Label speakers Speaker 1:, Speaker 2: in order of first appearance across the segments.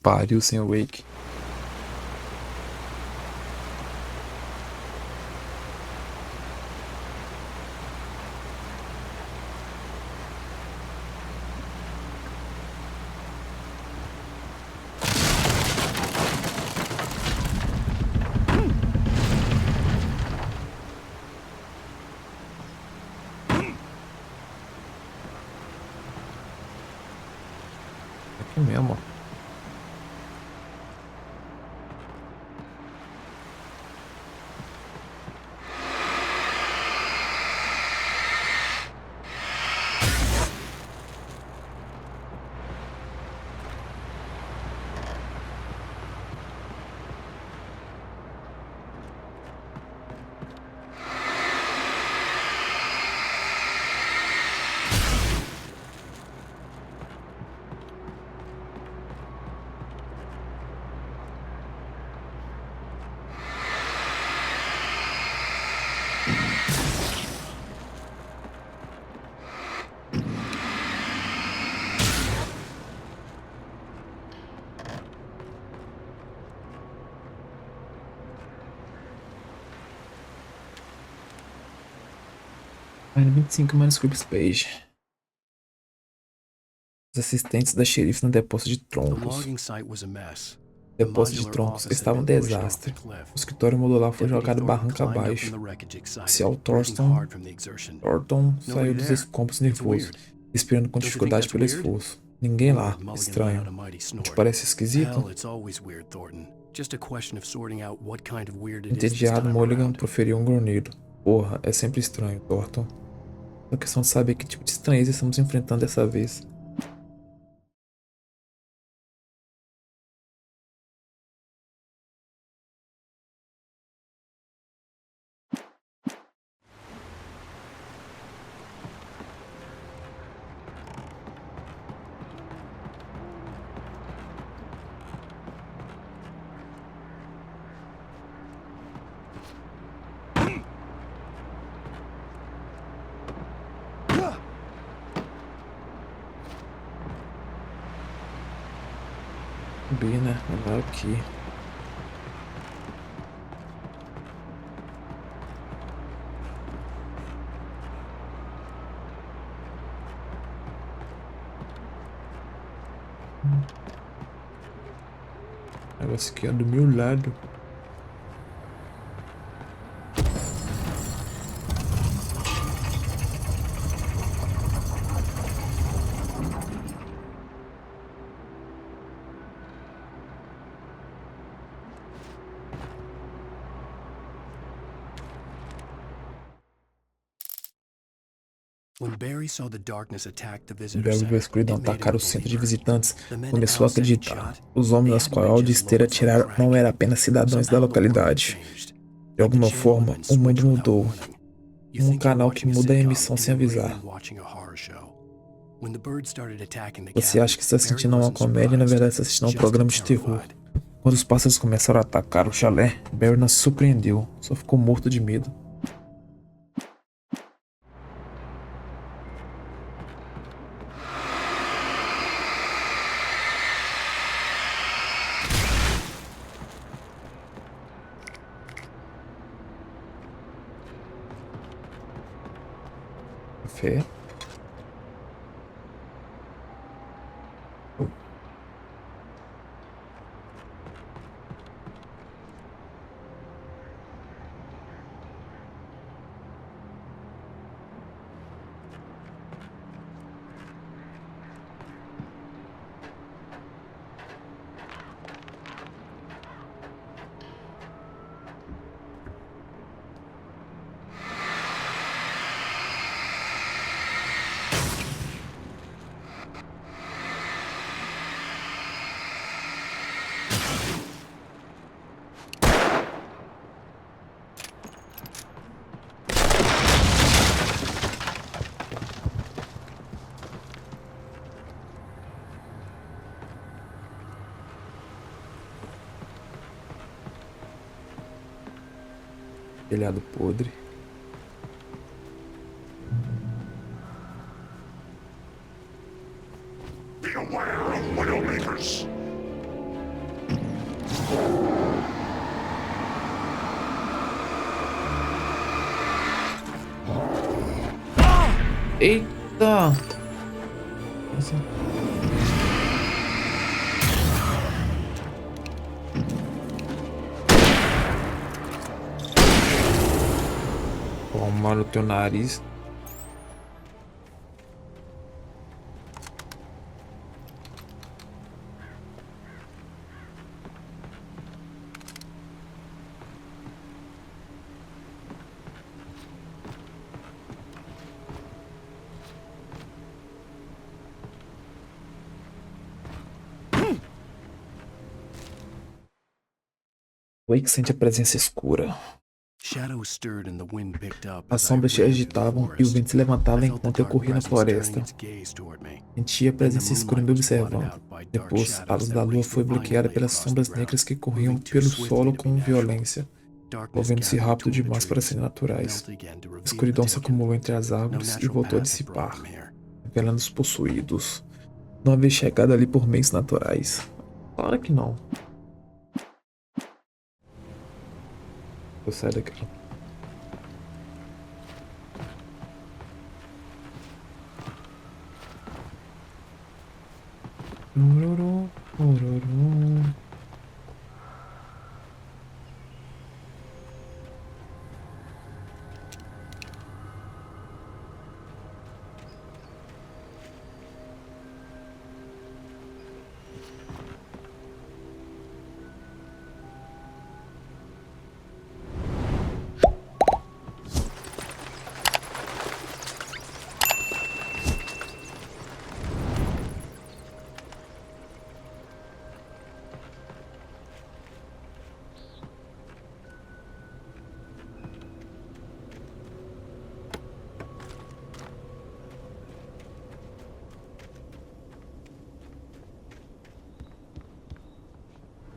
Speaker 1: pariu, sem Wake. Aqui mesmo, ó. Página 25, Manuscripts Page. Os assistentes da xerife no depósito de troncos. O depósito de troncos estava um desastre. O escritório modular foi jogado barranca abaixo. O oficial Thornton saiu dos escombros nervoso, respirando com dificuldade pelo esforço. Ninguém lá. Estranho. Não te parece esquisito? Entediado, Mulligan proferiu um grunhido. Porra, é sempre estranho, Thornton. É questão de saber que tipo de estranheza estamos enfrentando dessa vez. Subir, né? Agora aqui. O negócio aqui é do meu lado.
Speaker 2: Quando Barry
Speaker 1: viu a escuridão atacar o centro de visitantes, começou a acreditar. Os homens aos quais a esteira atiraram não eram apenas cidadãos da localidade. De alguma forma, o mundo mudou. Um canal que muda a emissão sem avisar. Você acha que está assistindo a uma comédia e na verdade está assistindo a um programa de terror. Quando os pássaros começaram a atacar o chalé, Barry não se surpreendeu, só ficou morto de medo. Café. Telhado podre.
Speaker 3: Beware of Widowmakers.
Speaker 1: Eita! Nossa. Toma no teu nariz. Wake sente a presença escura. As sombras se agitavam e o vento se levantava enquanto eu corria na floresta. Senti a presença escura me observando. Depois, a luz da lua foi bloqueada pelas sombras negras que corriam pelo solo com violência, movendo-se rápido demais para serem naturais. A escuridão se acumulou entre as árvores e voltou a dissipar, revelando os possuídos. Não havia chegado ali por meios naturais. Claro que não. Vou sair daqui. Ururu, ururu.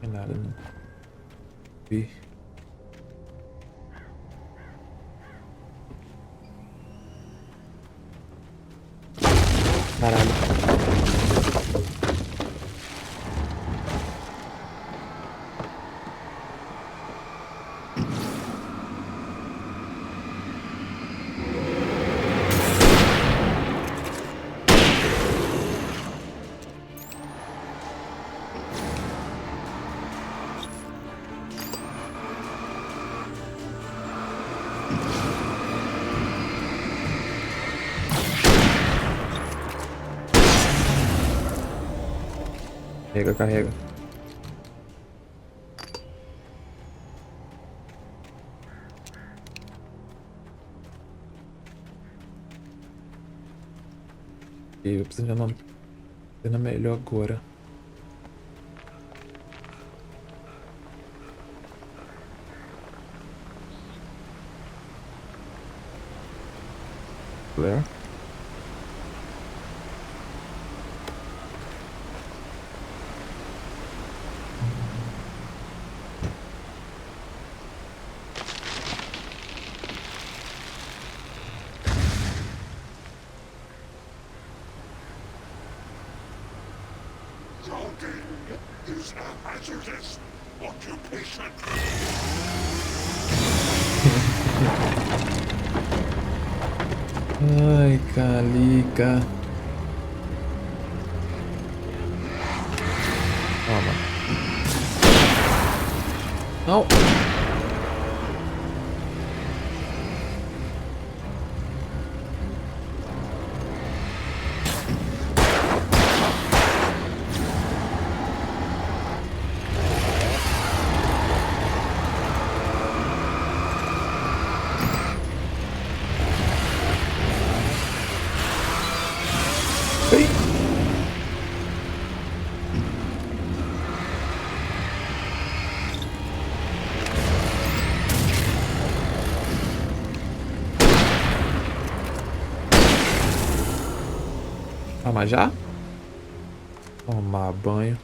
Speaker 1: Não é nada, não. Vi. Caralho. Carrega, carrega. Eu preciso de uma cena melhor agora. Flare.
Speaker 2: Is a hazardous occupation.
Speaker 1: Ai, Calica. Toma. Não. Ei. Toma já? Tomar banho.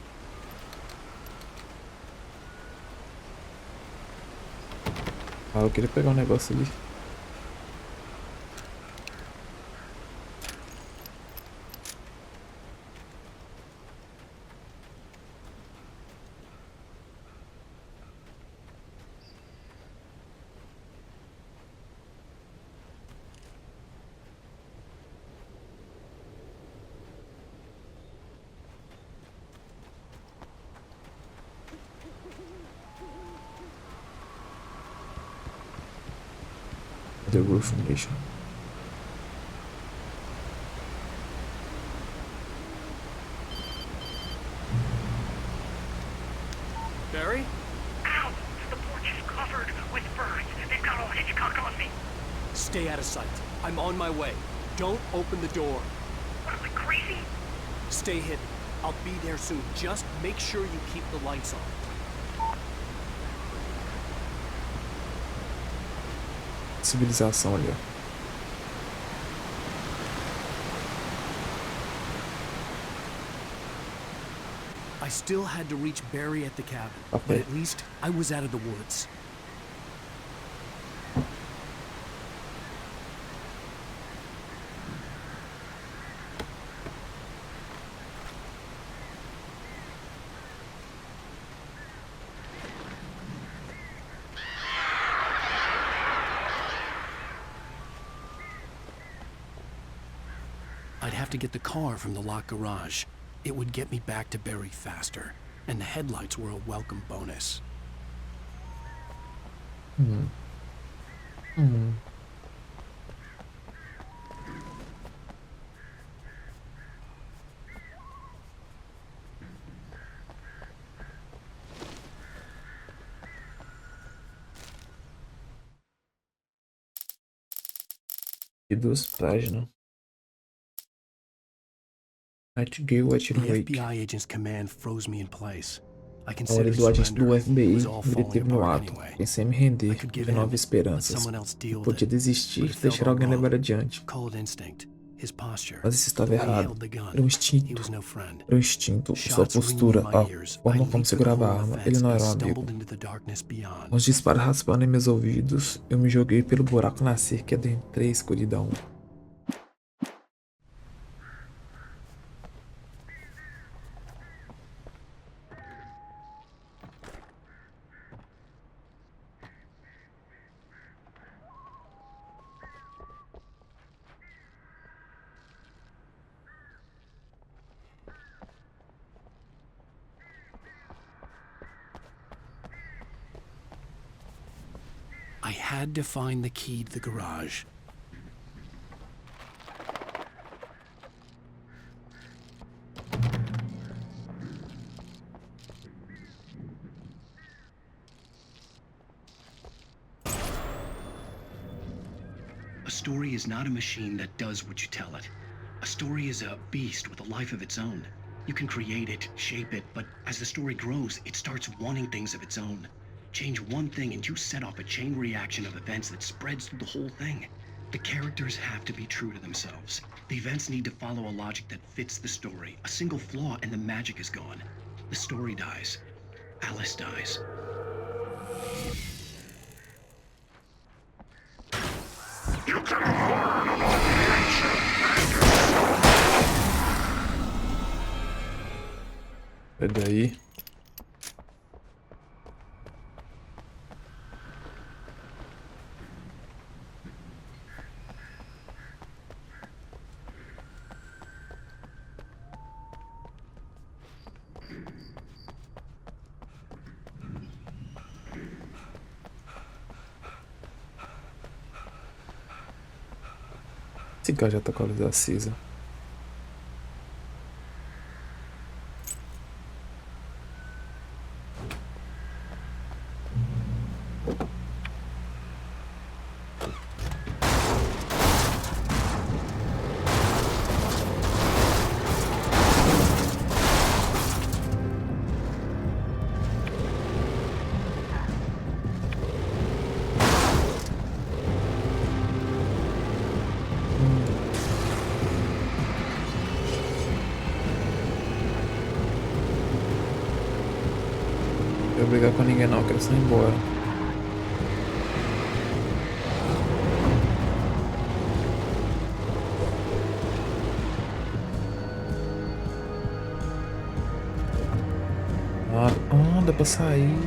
Speaker 1: Ah, eu queria pegar um negócio ali. The Roof Nation.
Speaker 3: Barry?
Speaker 4: Ow! The porch is covered with birds. They've got all Hitchcock on me.
Speaker 3: Stay out of sight. I'm on my way. Don't open the door.
Speaker 4: What am I, crazy?
Speaker 3: Stay hidden. I'll be there soon. Just make sure you keep the lights on.
Speaker 1: Civilização ali, ó.
Speaker 3: I still had to reach Barry at the cabin,
Speaker 1: Okay.
Speaker 3: but at least I was out of the woods. I'd have to get the car from the locked garage. It would get me back to Barry faster, and the headlights were a welcome bonus.
Speaker 1: E 2 páginas. Nightingale atira
Speaker 3: The
Speaker 1: um wake.
Speaker 3: FBI agent's command froze me in place. I
Speaker 1: A
Speaker 3: considered
Speaker 1: ordem do agente do
Speaker 3: surrender.
Speaker 1: FBI
Speaker 3: It was all
Speaker 1: me
Speaker 3: falling
Speaker 1: deteve no
Speaker 3: apart
Speaker 1: ato.
Speaker 3: anyway.
Speaker 1: Pensei em me
Speaker 3: I
Speaker 1: render,
Speaker 3: could give
Speaker 1: de novas
Speaker 3: in, let
Speaker 1: esperanças.
Speaker 3: someone else deal with
Speaker 1: Podia
Speaker 3: it.
Speaker 1: desistir,
Speaker 3: But it felt
Speaker 1: deixar
Speaker 3: all
Speaker 1: alguém levar
Speaker 3: wrong.
Speaker 1: adiante.
Speaker 3: Cold instinct, his posture,
Speaker 1: Mas isso estava
Speaker 3: the way he
Speaker 1: errado.
Speaker 3: held the gun.
Speaker 1: Era um
Speaker 3: He
Speaker 1: instinto.
Speaker 3: was no friend.
Speaker 1: Era um instinto. Sua
Speaker 3: Shots
Speaker 1: postura,
Speaker 3: ringing in
Speaker 1: a
Speaker 3: my ears. I
Speaker 1: forma como
Speaker 3: leaped the
Speaker 1: segurava a
Speaker 3: hole in
Speaker 1: arma.
Speaker 3: the
Speaker 1: Ele
Speaker 3: fence
Speaker 1: não
Speaker 3: and
Speaker 1: era um amigo.
Speaker 3: stumbled into the darkness beyond.
Speaker 1: Com os disparos raspando em meus ouvidos, eu me joguei pelo buraco na cerca e adentrei a escuridão.
Speaker 3: I had to find the key to the garage.
Speaker 5: A story is not a machine that does what you tell it. A story is a beast with a life of its own. You can create it, shape it, but as the story grows, it starts wanting things of its own. Change one thing and you set off a chain reaction of events that spreads through the whole thing. The characters have to be true to themselves. The events need to follow a logic that fits the story. A single flaw and the magic is gone. The story dies. Alice dies.
Speaker 2: You can afford obligation.
Speaker 1: É daí. Esse cara já tá com a luz acesa. Não quero brigar com ninguém não, eu quero só ir embora. Ah, dá pra sair.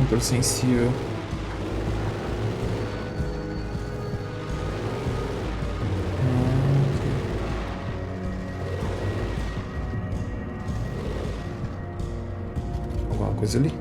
Speaker 1: Controle sensível. Alguma coisa ali?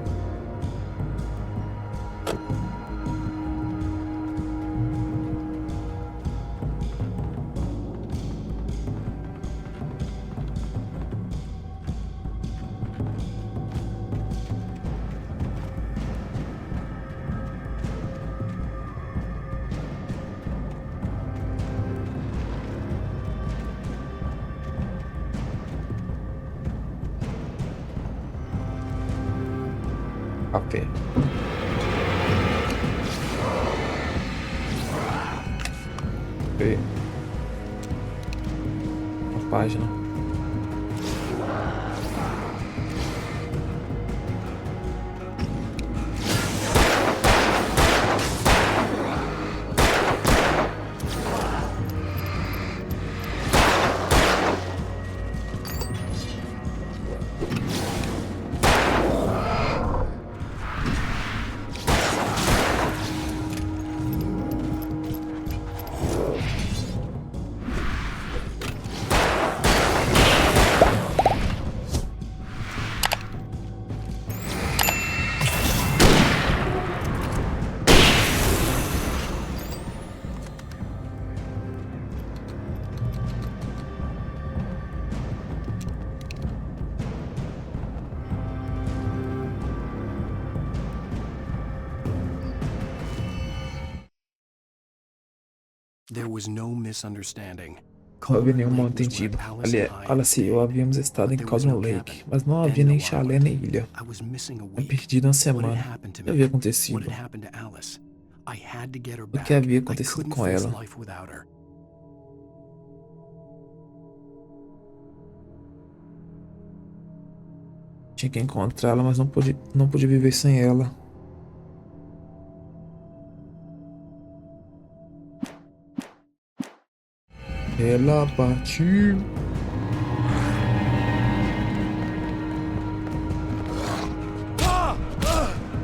Speaker 1: Café. Ok. Uma página.
Speaker 3: There was no misunderstanding.
Speaker 1: Não havia nenhum mal entendido. Ali, fala-se, eu havíamos estado em Cosmo Lake, mas não havia nem chalé nem ilha. Eu perdido uma semana. O que havia acontecido? O que havia acontecido com ela? Tinha que encontrá-la, mas não pude viver sem ela. Ela partiu.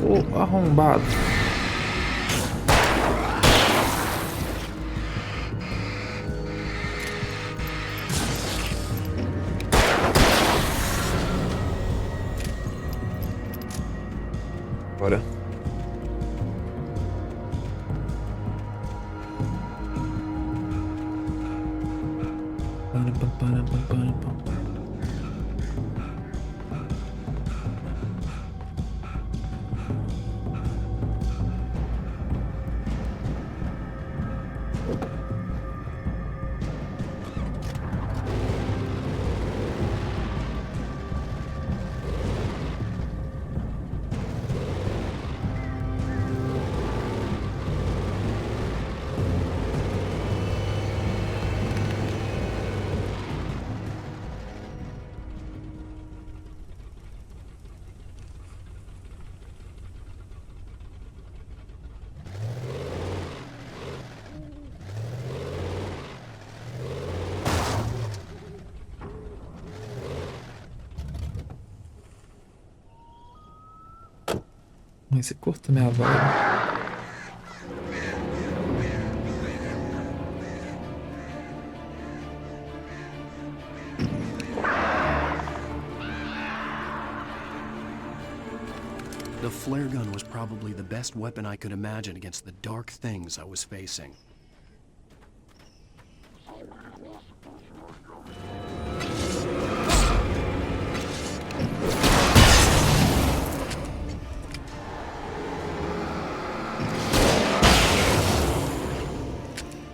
Speaker 1: Oh, arrombado. Bora. Mas você corta minha vibe.
Speaker 3: The flare gun was probably the best weapon I could imagine against the dark things I was facing.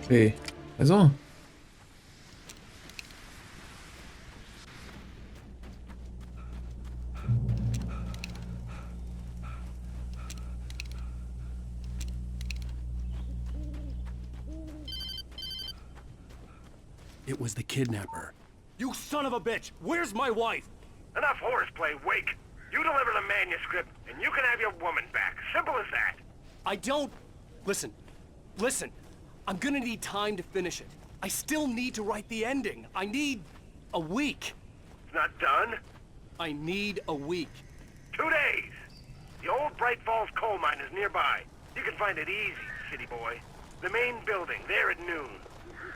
Speaker 1: Ei, mais um?
Speaker 3: It was the kidnapper. You son of a bitch! Where's my wife?
Speaker 2: Enough horseplay, Wake. You deliver the manuscript, and you can have your woman back. Simple as that.
Speaker 3: I don't... Listen. I'm gonna need time to finish it. I still need to write the ending. I need a week.
Speaker 2: It's not done.
Speaker 3: I need a week.
Speaker 2: 2 days. The old Bright Falls coal mine is nearby. You can find it easy, city boy. The main building, there at noon.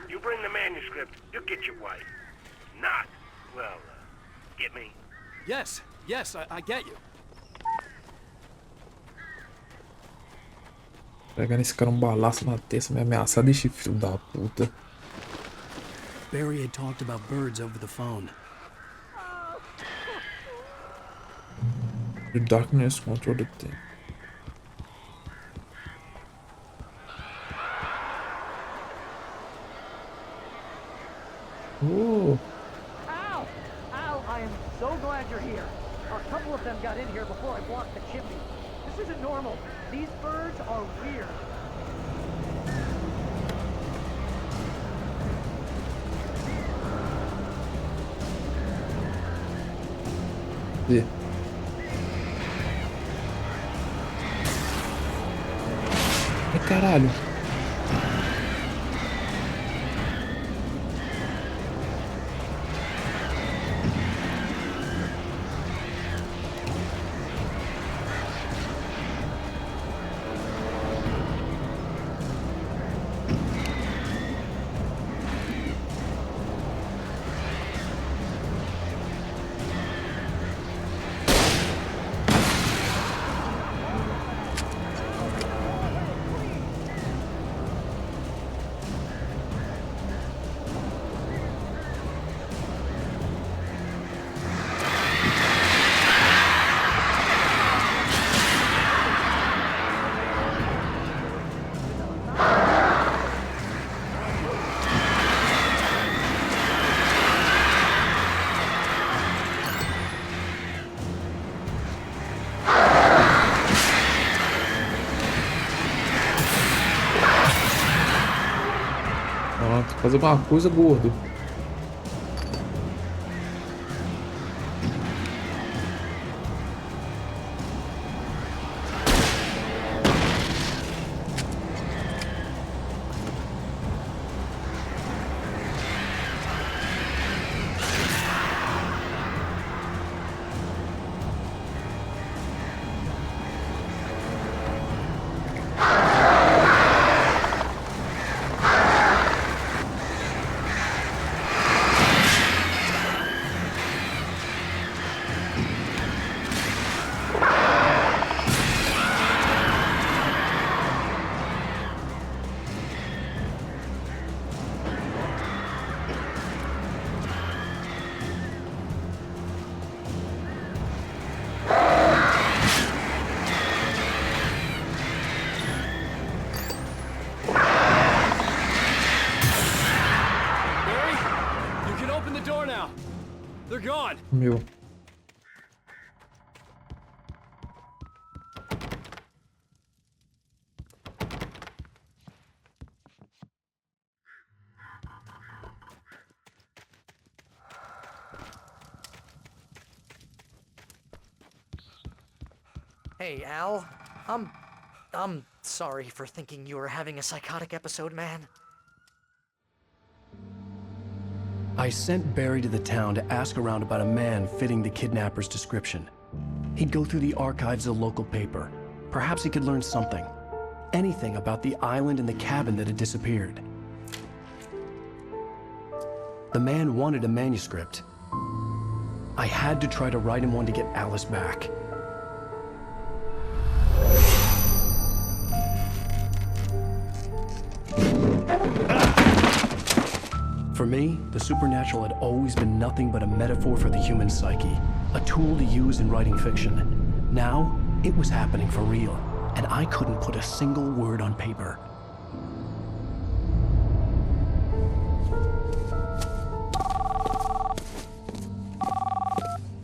Speaker 2: You bring the manuscript, you'll get your wife. Not, well, get me?
Speaker 3: Yes, I get you.
Speaker 1: Pegar esse cara um balaço na testa, me ameaçar desse filho da puta.
Speaker 3: Barry had talked about birds over the phone.
Speaker 1: The darkness control the thing. Oh.
Speaker 6: Ow! Ow! I am so glad you're here. A couple of them got in here before I blocked the chimney. This isn't normal. These birds are weird.
Speaker 1: Yeah. Ai, caralho. Fazer uma coisa, gordo. Meu.
Speaker 6: Hey, Al. I'm sorry for thinking you were having a psychotic episode, man.
Speaker 3: I sent Barry to the town to ask around about a man fitting the kidnapper's description. He'd go through the archives of the local paper. Perhaps he could learn something. Anything about the island and the cabin that had disappeared. The man wanted a manuscript. I had to try to write him one to get Alice back. For me, the supernatural had always been nothing but a metaphor for the human psyche, a tool to use in writing fiction. Now, it was happening for real, and I couldn't put a single word on paper.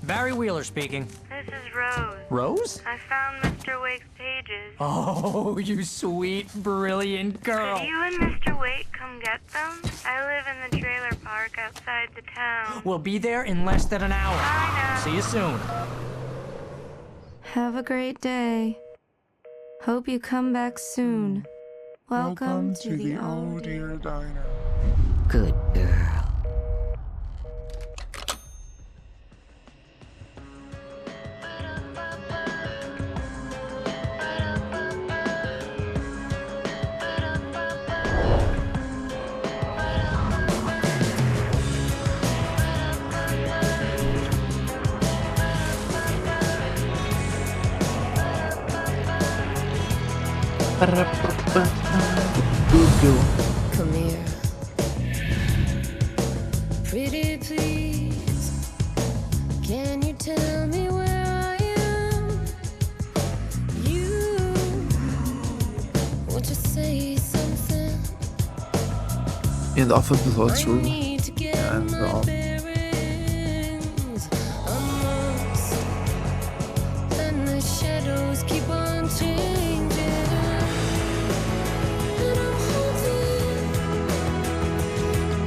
Speaker 6: Barry Wheeler speaking.
Speaker 4: This is Rose.
Speaker 6: Rose?
Speaker 4: I found Mr. Wake's pages.
Speaker 6: Oh, you sweet, brilliant girl.
Speaker 4: Could you and Mr. Wake come get them? I live in the trailer park outside the town.
Speaker 6: We'll be there in less than an hour.
Speaker 4: I know.
Speaker 6: See you soon.
Speaker 7: Have a great day. Hope you come back soon. Welcome to the Oh Dear
Speaker 8: Diner.
Speaker 6: Good girl.
Speaker 1: Google.
Speaker 8: Come here. Pretty please. Can you tell me where I am? You want to say something?
Speaker 1: End of episode
Speaker 8: I
Speaker 1: 2.
Speaker 8: need to get
Speaker 1: And
Speaker 8: my bearings. Amongst and the shadows keep on changing. And I'm haunted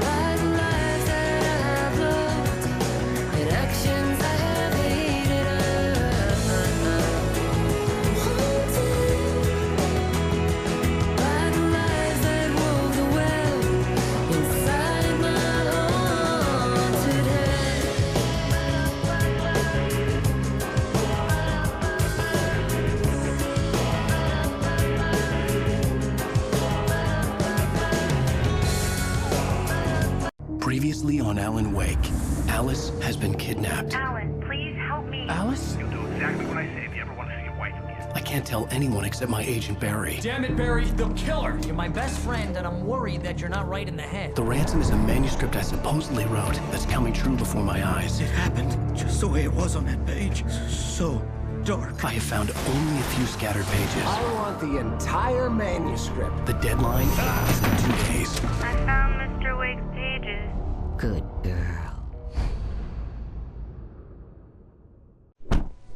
Speaker 8: by the lives that I have loved and actions I have hated. I'm haunted by the lies that wove the web inside my haunted head.
Speaker 3: Previously on Alan Wake, Alice has been kidnapped.
Speaker 4: Alan, please help me.
Speaker 3: Alice?
Speaker 2: You'll do exactly what I say if you ever want to see your wife again.
Speaker 3: I can't tell anyone except my agent Barry.
Speaker 6: Damn it, Barry, they'll kill her. You're my best friend, and I'm worried that you're not right in the head.
Speaker 3: The ransom is a manuscript I supposedly wrote that's coming true before my eyes.
Speaker 9: It happened just the way it was on that page. So dark.
Speaker 3: I have found only a few scattered pages.
Speaker 10: I want the entire manuscript.
Speaker 3: The deadline is in 2 days.
Speaker 4: I found Mr. Wake's pages.
Speaker 8: Good girl.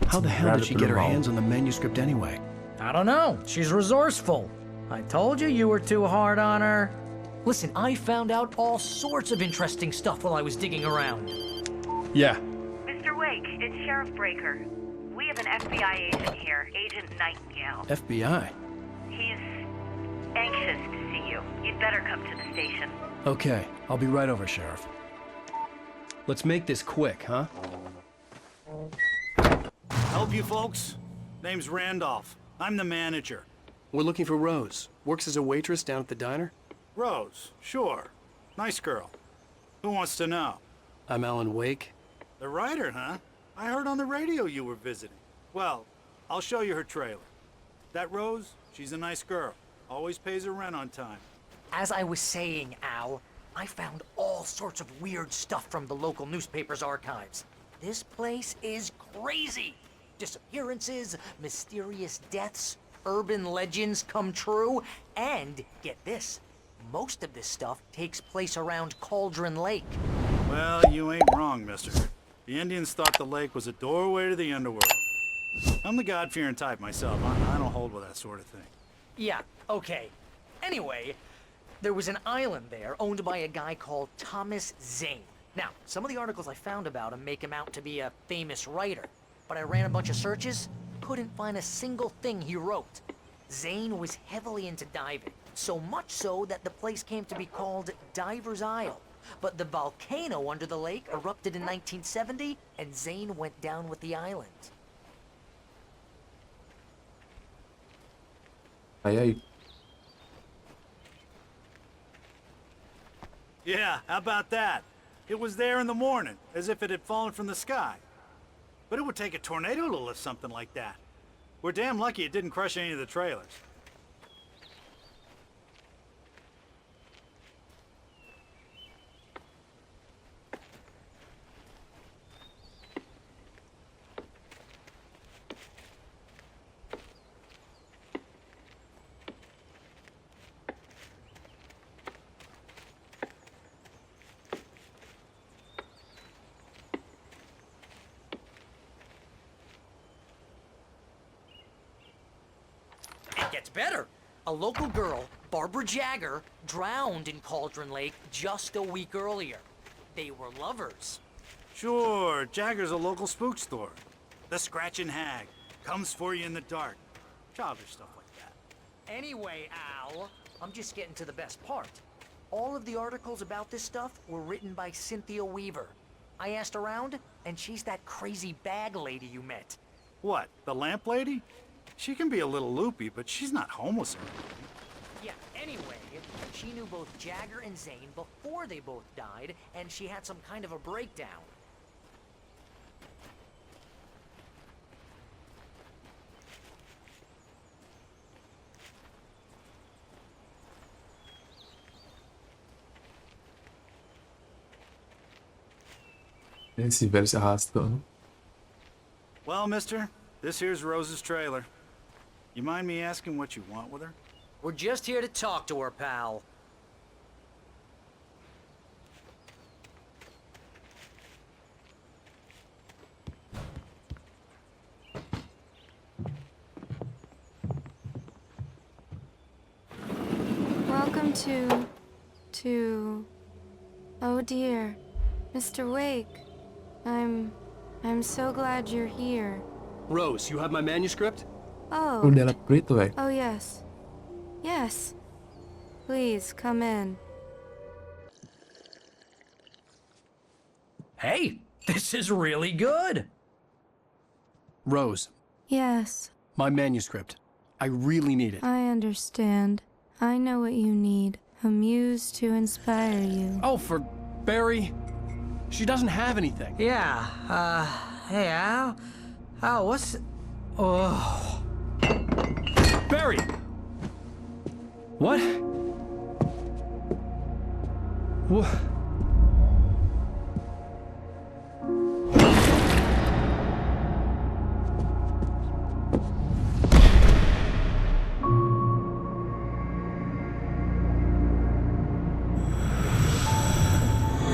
Speaker 3: How the hell did she get her hands on the manuscript anyway?
Speaker 6: I don't know. She's resourceful. I told you you were too hard on her. Listen, I found out all sorts of interesting stuff while I was digging around.
Speaker 3: Yeah.
Speaker 4: Mr. Wake, it's Sheriff Breaker. We have an FBI agent here, Agent Nightingale.
Speaker 3: FBI.
Speaker 4: He's anxious to see you. You'd better come to the station.
Speaker 3: Okay, I'll be right over, Sheriff. Let's make this quick, huh?
Speaker 9: Help you folks? Name's Randolph. I'm the manager.
Speaker 3: We're looking for Rose. Works as a waitress down at the diner.
Speaker 9: Rose, sure. Nice girl. Who wants to know?
Speaker 3: I'm Alan Wake.
Speaker 9: The writer, huh? I heard on the radio you were visiting. Well, I'll show you her trailer. That Rose, she's a nice girl. Always pays her rent on time.
Speaker 6: As I was saying, Al, I found all sorts of weird stuff from the local newspaper's archives. This place is crazy. Disappearances, mysterious deaths, urban legends come true, and get this, most of this stuff takes place around Cauldron Lake.
Speaker 9: Well, you ain't wrong, mister. The Indians thought the lake was a doorway to the underworld. I'm the God-fearing type myself. I don't hold with that sort of thing.
Speaker 6: Yeah, okay. Anyway, there was an island there owned by a guy called Thomas Zane. Now, some of the articles I found about him make him out to be a famous writer, but I ran a bunch of searches, couldn't find a single thing he wrote. Zane was heavily into diving, so much so that the place came to be called Diver's Isle. But the volcano under the lake erupted in 1970, and Zane went down with the island.
Speaker 1: Aí.
Speaker 9: Yeah, how about that? It was there in the morning, as if it had fallen from the sky. But it would take a tornado to lift something like that. We're damn lucky it didn't crush any of the trailers.
Speaker 6: It gets better. A local girl, Barbara Jagger, drowned in Cauldron Lake just a week earlier. They were lovers.
Speaker 9: Sure, Jagger's a local spook store. The Scratching Hag. Comes for you in the dark. Childish stuff like that.
Speaker 6: Anyway, Al, I'm just getting to the best part. All of the articles about this stuff were written by Cynthia Weaver. I asked around, and she's that crazy bag lady you met.
Speaker 9: What, the lamp lady? She can be a little loopy, but she's not homeless or anything.
Speaker 6: Yeah, anyway, she knew both Jagger and Zane before they both died, and she had some kind of a breakdown.
Speaker 1: Esse velho se arrastando.
Speaker 9: Well, mister, this here's Rose's trailer. You mind me asking what you want with her?
Speaker 6: We're just here to talk to her, pal.
Speaker 7: Welcome to... Oh dear, Mr. Wake. I'm so glad you're here.
Speaker 3: Rose, you have my manuscript?
Speaker 7: Oh.
Speaker 1: O dela é preto, velho.
Speaker 7: Oh, yes. Yes. Please, come in.
Speaker 6: Hey, this is really good.
Speaker 3: Rose,
Speaker 7: Yes,
Speaker 3: my manuscript. I really need it.
Speaker 7: I understand. I know what you need. A muse to inspire you.
Speaker 3: Oh, for Barry? She doesn't have anything.
Speaker 6: Yeah, hey, Al, what's... Oh...
Speaker 3: Barry! What? What?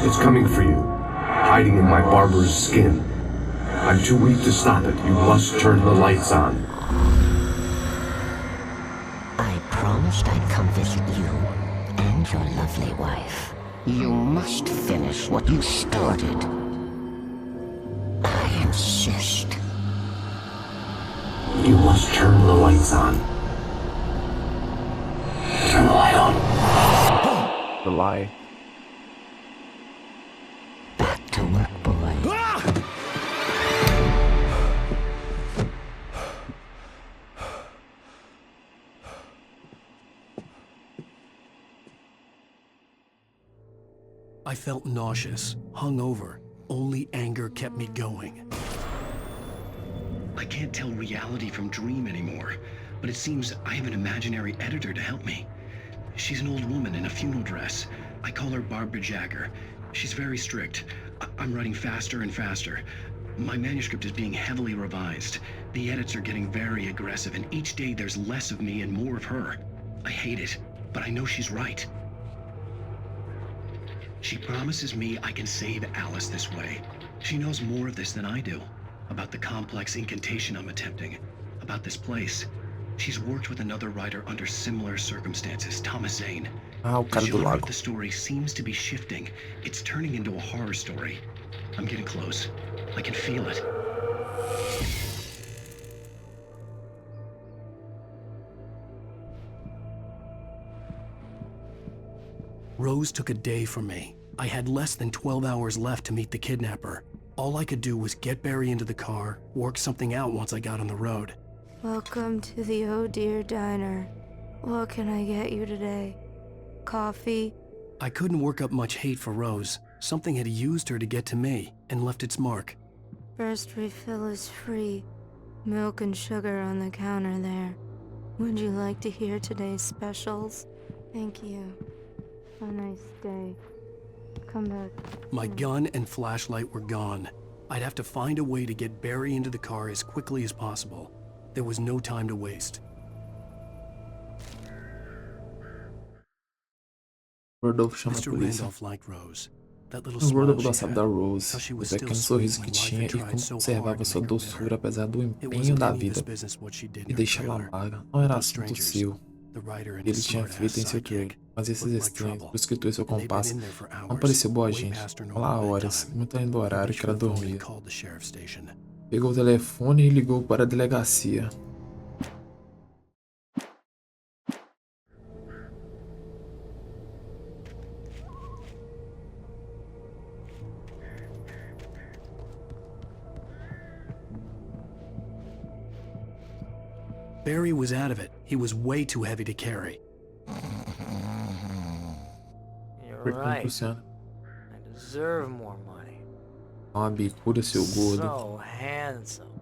Speaker 11: It's coming for you, hiding in my barber's skin. I'm too weak to stop it. You must turn the lights on.
Speaker 12: I promised I'd come visit you and your lovely wife. You must finish what you started. I insist.
Speaker 11: You must turn the lights on. Turn the light on.
Speaker 1: The lie.
Speaker 12: Back to work, boy.
Speaker 3: I felt nauseous, hungover. Only anger kept me going.
Speaker 5: I can't tell reality from dream anymore, but it seems I have an imaginary editor to help me. She's an old woman in a funeral dress. I call her Barbara Jagger. She's very strict. I'm writing faster and faster. My manuscript is being heavily revised. The edits are getting very aggressive, and each day there's less of me and more of her. I hate it, but I know she's right. She promises me I can save Alice this way. She knows more of this than I do. About the complex incantation I'm attempting. About this place. She's worked with another writer under similar circumstances, Thomas Zane.
Speaker 1: Ah, o
Speaker 5: The
Speaker 1: cara do
Speaker 5: genre
Speaker 1: lago.
Speaker 5: of the story seems to be shifting. It's turning into a horror story. I'm getting close. I can feel it.
Speaker 3: Rose took a day from me. I had less than 12 hours left to meet the kidnapper. All I could do was get Barry into the car, work something out once I got on the road.
Speaker 7: Welcome to the Oh Dear Diner. What can I get you today? Coffee?
Speaker 3: I couldn't work up much hate for Rose. Something had used her to get to me and left its mark.
Speaker 7: First refill is free. Milk and sugar on the counter there. Would you like to hear today's specials? Thank you. Have a nice day. Come back.
Speaker 3: My gun and flashlight were gone. I'd have to find a way to get Barry into the car as quickly as possible. There was no time to waste.
Speaker 1: Rodolfo chama a
Speaker 3: Mr.
Speaker 1: polícia.
Speaker 3: Randolph liked Rose. That little
Speaker 1: O
Speaker 3: smile
Speaker 1: Rodolfo
Speaker 3: she
Speaker 1: gostava
Speaker 3: had.
Speaker 1: da Rose,
Speaker 3: How she
Speaker 1: o
Speaker 3: was
Speaker 1: pequeno
Speaker 3: still
Speaker 1: sorriso
Speaker 3: sweet
Speaker 1: que
Speaker 3: when life
Speaker 1: tinha
Speaker 3: had
Speaker 1: e
Speaker 3: tried so
Speaker 1: conservava
Speaker 3: hard to
Speaker 1: sua
Speaker 3: make her
Speaker 1: doçura
Speaker 3: bitter.
Speaker 1: apesar do
Speaker 3: It
Speaker 1: empenho
Speaker 3: wasn't
Speaker 1: da
Speaker 3: any of his
Speaker 1: vida
Speaker 3: business what she did in
Speaker 1: e
Speaker 3: her
Speaker 1: deixá-la
Speaker 3: trailer.
Speaker 1: amarga. Não era
Speaker 3: Those
Speaker 1: assunto
Speaker 3: strangers,
Speaker 1: seu.
Speaker 3: the writer and
Speaker 1: Ele
Speaker 3: his
Speaker 1: tinha
Speaker 3: smart-ass
Speaker 1: feito em seu
Speaker 3: sidekick,
Speaker 1: trailer, mas esses
Speaker 3: looked like
Speaker 1: estranhos,
Speaker 3: trouble.
Speaker 1: o escritor e seu
Speaker 3: And they'd been
Speaker 1: compasso,
Speaker 3: in there for
Speaker 1: não
Speaker 3: hours,
Speaker 1: pareceu boa
Speaker 3: way
Speaker 1: gente.
Speaker 3: past her
Speaker 1: Olá,
Speaker 3: normal
Speaker 1: horas,
Speaker 3: bedtime.
Speaker 1: muito além do horário
Speaker 3: Reached
Speaker 1: que ela
Speaker 3: for the phone
Speaker 1: dormia.
Speaker 3: and called the sheriff's station.
Speaker 1: Pegou o telefone e ligou para a delegacia.
Speaker 3: Barry was out of it. He was way too heavy to carry.
Speaker 6: You're
Speaker 1: Como
Speaker 6: right.
Speaker 1: funciona?
Speaker 6: I deserve more money.
Speaker 1: Dá uma bicuda, seu gordo.
Speaker 6: So handsome.